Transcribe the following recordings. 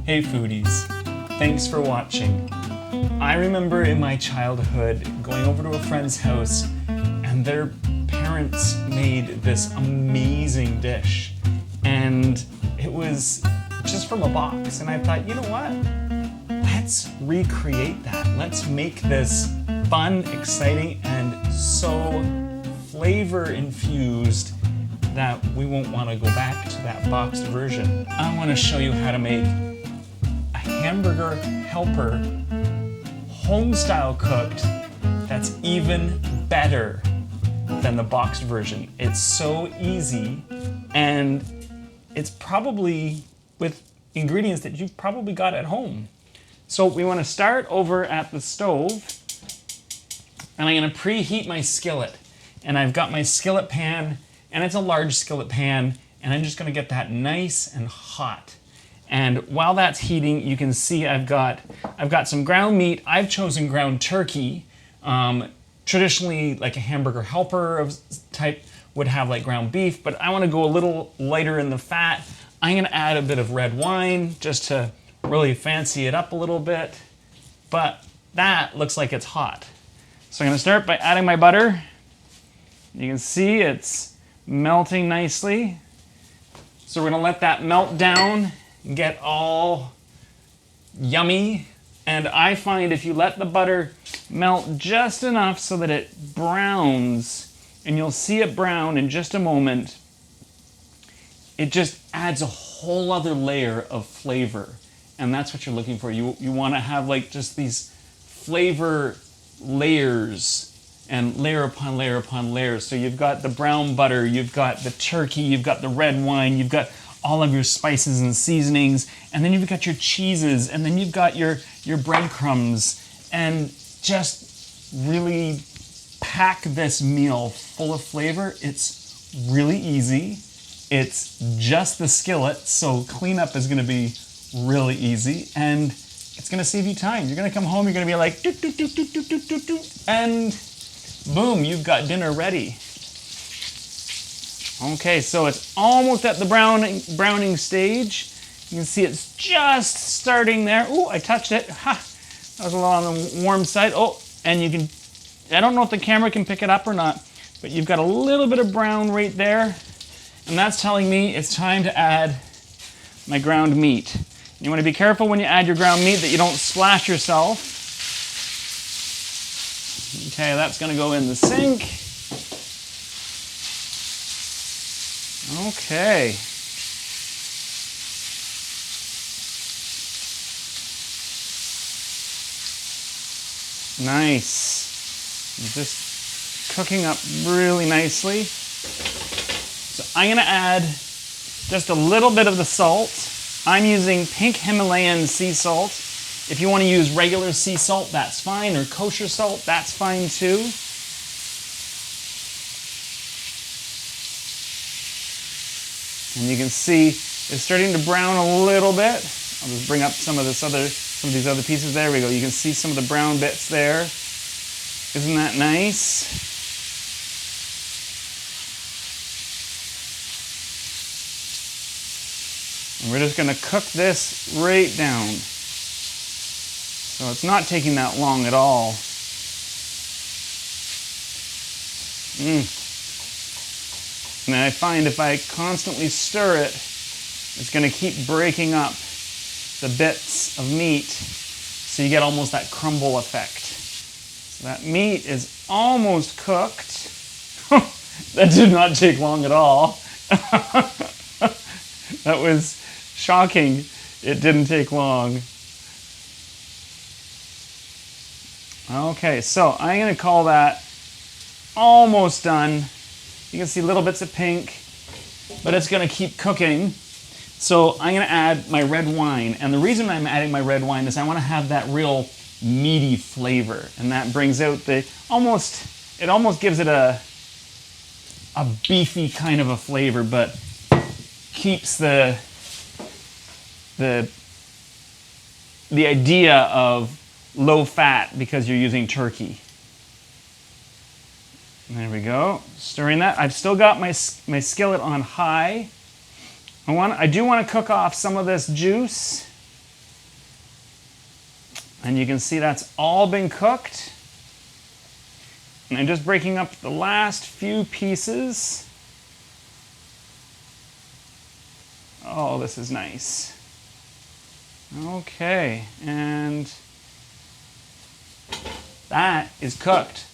Hey foodies, thanks for watching. I remember in my childhood going over to a friend's house and their parents made this amazing dish. And it was just from a box. And I thought, you know what? Let's recreate that. Let's make this fun, exciting, and so flavor infused that we won't want to go back to that boxed version. I want to show you how to make a hamburger helper, home style cooked, that's even better than the boxed version. It's so easy, and it's probably with ingredients that you've probably got at home. So we want to start over at the stove, and I'm going to preheat my skillet. And I've got my skillet pan, and it's a large skillet pan, and I'm just going to get that nice and hot. And while that's heating, you can see I've got some ground meat. I've chosen ground turkey. Traditionally, like a hamburger helper of type would have like ground beef, but I want to go a little lighter in the fat. I'm going to add a bit of red wine just to really fancy it up a little bit, but that looks like it's hot. So I'm going to start by adding my butter. You can see it's melting nicely. So we're going to let that melt down and get all yummy. And I find if you let the butter melt just enough so that it browns, and you'll see it brown in just a moment, it just adds a whole other layer of flavor. And that's what you're looking for. You want to have like just these flavor layers, and layer upon layer upon layer. So you've got the brown butter, you've got the turkey, you've got the red wine, you've got all of your spices and seasonings, and then you've got your cheeses, and then you've got your breadcrumbs, and just really pack this meal full of flavor. It's really easy. It's just the skillet, so cleanup is going to be really easy, and it's going to save you time. You're going to come home, you're going to be like, doot, doot, doot, doot, doot, doot, doot, doot, and boom, you've got dinner ready. Okay, so it's almost at the browning stage. You can see it's just starting there. Ooh, I touched it. Ha! That was a little on the warm side. Oh, and you can, I don't know if the camera can pick it up or not, but you've got a little bit of brown right there. And that's telling me it's time to add my ground meat. You want to be careful when you add your ground meat that you don't splash yourself. Okay, that's going to go in the sink. Okay. Nice. Just cooking up really nicely. So I'm going to add just a little bit of the salt. I'm using pink Himalayan sea salt. If you want to use regular sea salt, that's fine, or kosher salt, that's fine too. And you can see it's starting to brown a little bit. I'll just bring up some of these other pieces. There we go. You can see some of the brown bits there. Isn't that nice? And we're just going to cook this right down. So it's not taking that long at all. And I find if I constantly stir it, it's going to keep breaking up the bits of meat, so you get almost that crumble effect. So that meat is almost cooked. That did not take long at all. That was shocking. It didn't take long. Okay, so I'm going to call that almost done. You can see little bits of pink, but it's going to keep cooking. So I'm going to add my red wine. And the reason I'm adding my red wine is I want to have that real meaty flavor. And that brings out the, it almost gives it a beefy kind of a flavor, but keeps the idea of low fat because you're using turkey. There we go, stirring that. I've still got my skillet on high. I do want to cook off some of this juice. And you can see that's all been cooked. And I'm just breaking up the last few pieces. Oh, this is nice. Okay, and that is cooked.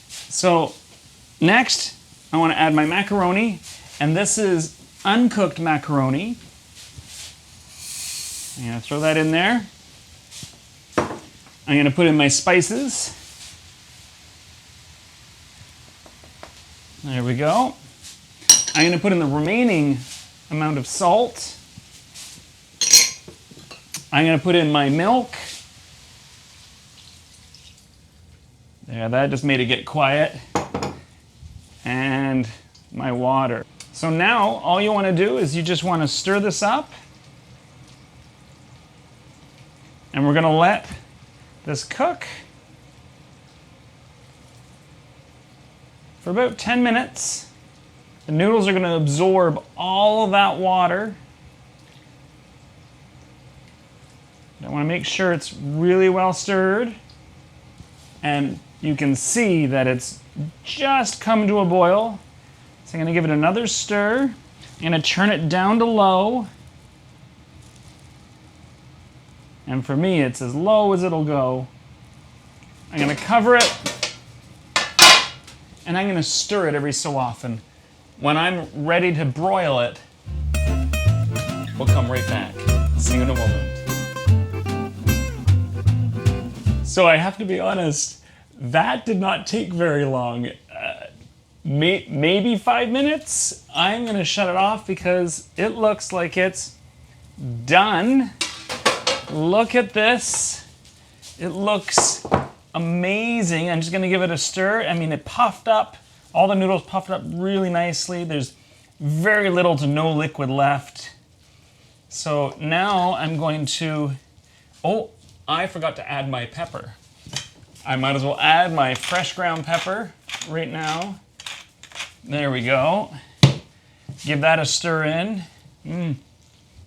So next, I want to add my macaroni, and this is uncooked macaroni. I'm going to throw that in there. I'm going to put in my spices. There we go. I'm going to put in the remaining amount of salt. I'm going to put in my milk. There, that just made it get quiet. And my water. So now all you want to do is you just want to stir this up. And we're going to let this cook for about 10 minutes. The noodles are going to absorb all of that water. I want to make sure it's really well stirred. And you can see that it's just come to a boil. So I'm going to give it another stir. I'm going to turn it down to low. And for me, it's as low as it'll go. I'm going to cover it. And I'm going to stir it every so often. When I'm ready to broil it, we'll come right back. See you in a moment. So I have to be honest, that did not take very long. Maybe 5 minutes. I'm going to shut it off because it looks like it's done. Look at this. It looks amazing. I'm just going to give it a stir. I mean, it puffed up. All the noodles puffed up really nicely. There's very little to no liquid left. So now I'm going to... Oh, I forgot to add my pepper. I might as well add my fresh ground pepper right now. There we go. Give that a stir in.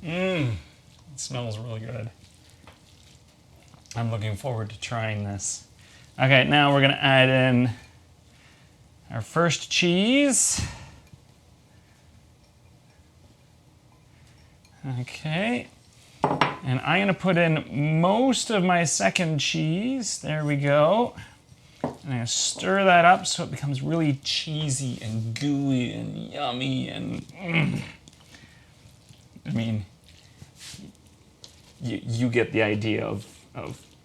It smells really good. I'm looking forward to trying this. Okay, now we're going to add in our first cheese. Okay. And I'm going to put in most of my second cheese. There we go. And I'm going to stir that up so it becomes really cheesy and gooey and yummy and... I mean, you get the idea of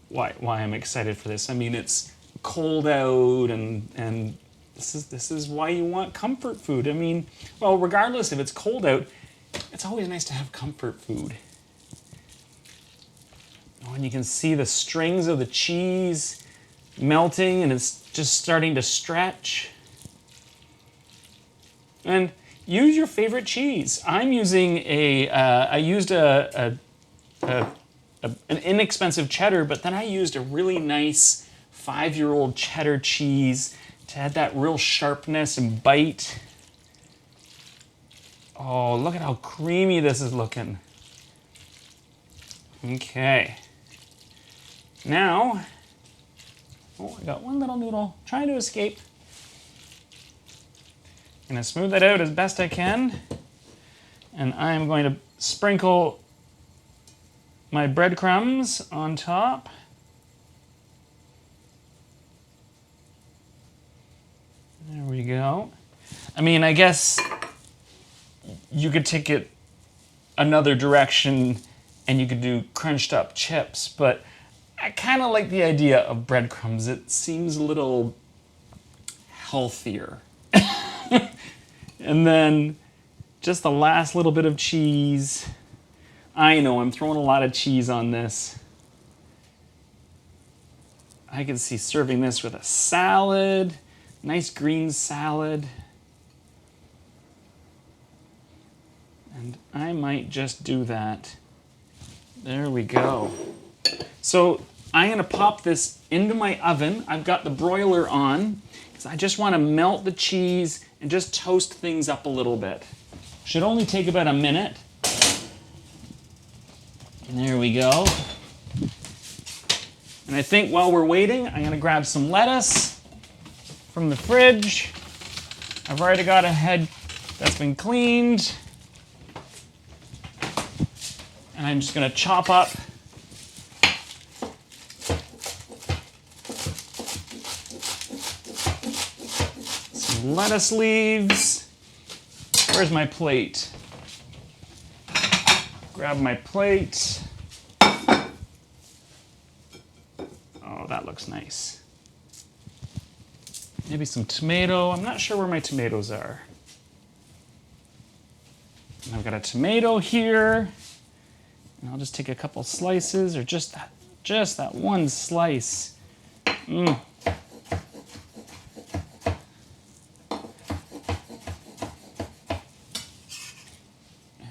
why I'm excited for this. I mean, it's cold out and this is why you want comfort food. I mean, well, regardless if it's cold out, it's always nice to have comfort food. Oh, and you can see the strings of the cheese melting and it's just starting to stretch. And use your favorite cheese. I'm using I used an inexpensive cheddar, but then I used a really nice 5-year-old cheddar cheese to add that real sharpness and bite. Oh, look at how creamy this is looking. Okay. Now, oh, I got one little noodle trying to escape. I'm going to smooth that out as best I can. And I'm going to sprinkle my breadcrumbs on top. There we go. I mean, I guess you could take it another direction and you could do crunched up chips, but I kind of like the idea of breadcrumbs. It seems a little healthier. And then just the last little bit of cheese. I know, I'm throwing a lot of cheese on this. I can see serving this with a salad, nice green salad. And I might just do that. There we go. So I'm going to pop this into my oven. I've got the broiler on because I just want to melt the cheese and just toast things up a little bit. Should only take about a minute. And there we go. And I think while we're waiting, I'm gonna grab some lettuce from the fridge. I've already got a head that's been cleaned. And I'm just gonna chop up some lettuce leaves. Where's my plate? Grab my plate. Oh, that looks nice. Maybe some tomato. I'm not sure where my tomatoes are. And I've got a tomato here. And I'll just take a couple slices, or just that one slice. And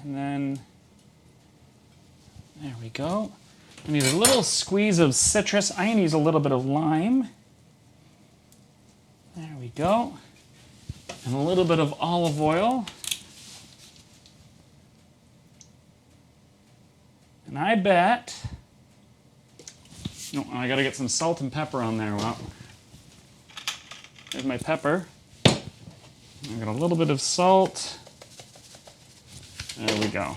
then, there we go. I need a little squeeze of citrus. I'm gonna use a little bit of lime. There we go. And a little bit of olive oil. And I bet, no, I gotta get some salt and pepper on there. Well, there's my pepper. I got a little bit of salt. There we go.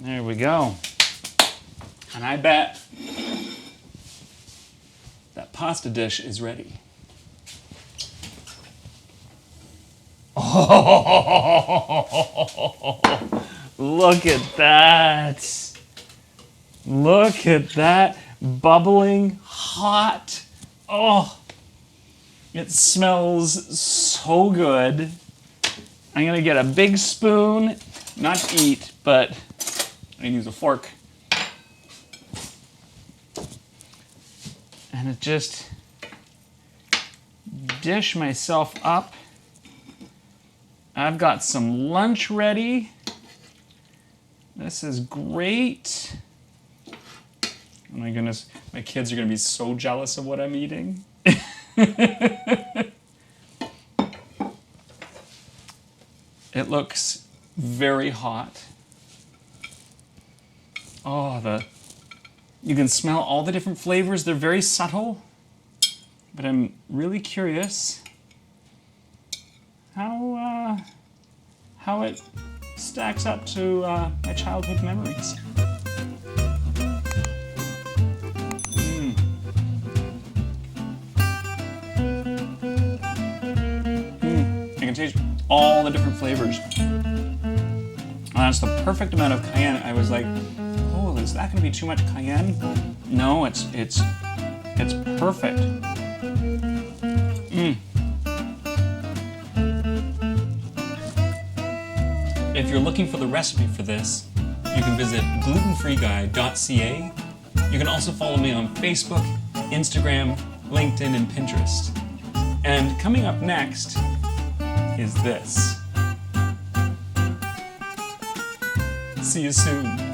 There we go. And I bet that pasta dish is ready. Oh, look at that. Look at that. Bubbling, hot. Oh, it smells so good. I'm gonna get a big spoon, not to eat, but I can use a fork. And just dish myself up. I've got some lunch ready. This is great. Oh my goodness, my kids are gonna be so jealous of what I'm eating. It looks very hot. Oh, you can smell all the different flavors. They're very subtle, but I'm really curious how it stacks up to my childhood memories. I can taste all the different flavors. That's the perfect amount of cayenne. I was like, oh, is that going to be too much cayenne? No, it's perfect. If you're looking for the recipe for this, you can visit glutenfreeguy.ca. You can also follow me on Facebook, Instagram, LinkedIn, and Pinterest. And coming up next is this. See you soon.